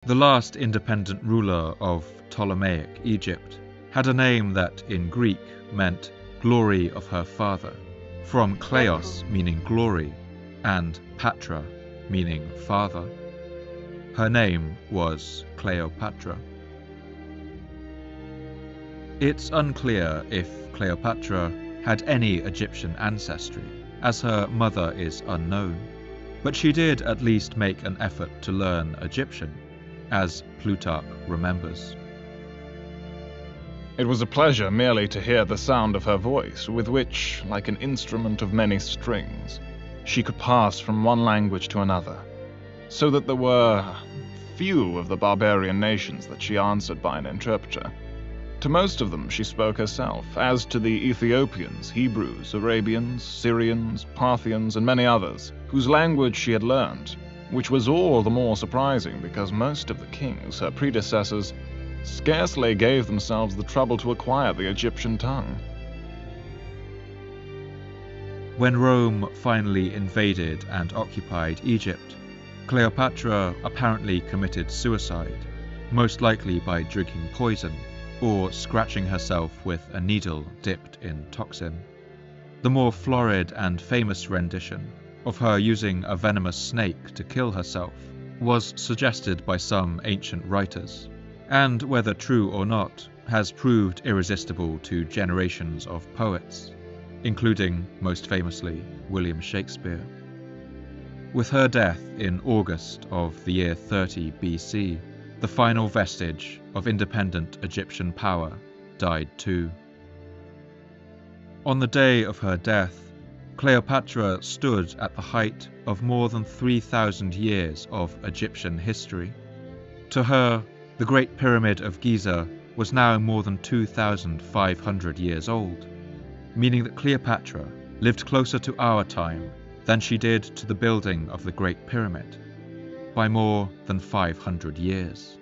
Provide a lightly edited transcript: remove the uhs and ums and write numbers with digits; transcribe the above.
The last independent ruler of Ptolemaic Egypt had a name that in Greek meant glory of her father, from kleos meaning glory and patra meaning father. Her name was Cleopatra. It's unclear if Cleopatra had any Egyptian ancestry, as her mother is unknown, but she did at least make an effort to learn Egyptian, as Plutarch remembers. It was a pleasure merely to hear the sound of her voice, with which, like an instrument of many strings, she could pass from one language to another, so that there were few of the barbarian nations that she answered by an interpreter. To most of them she spoke herself, as to the Ethiopians, Hebrews, Arabians, Syrians, Parthians, and many others, whose language she had learned, which was all the more surprising because most of the kings, her predecessors, scarcely gave themselves the trouble to acquire the Egyptian tongue. When Rome finally invaded and occupied Egypt, Cleopatra apparently committed suicide, most likely by drinking poison or scratching herself with a needle dipped in toxin. The more florid and famous rendition of her using a venomous snake to kill herself was suggested by some ancient writers, and whether true or not, has proved irresistible to generations of poets, including, most famously, William Shakespeare. With her death in August of the year 30 BC, the final vestige of independent Egyptian power died too. On the day of her death, Cleopatra stood at the height of more than 3,000 years of Egyptian history. To her, the Great Pyramid of Giza was now more than 2,500 years old, meaning that Cleopatra lived closer to our time than she did to the building of the Great Pyramid, by more than 500 years.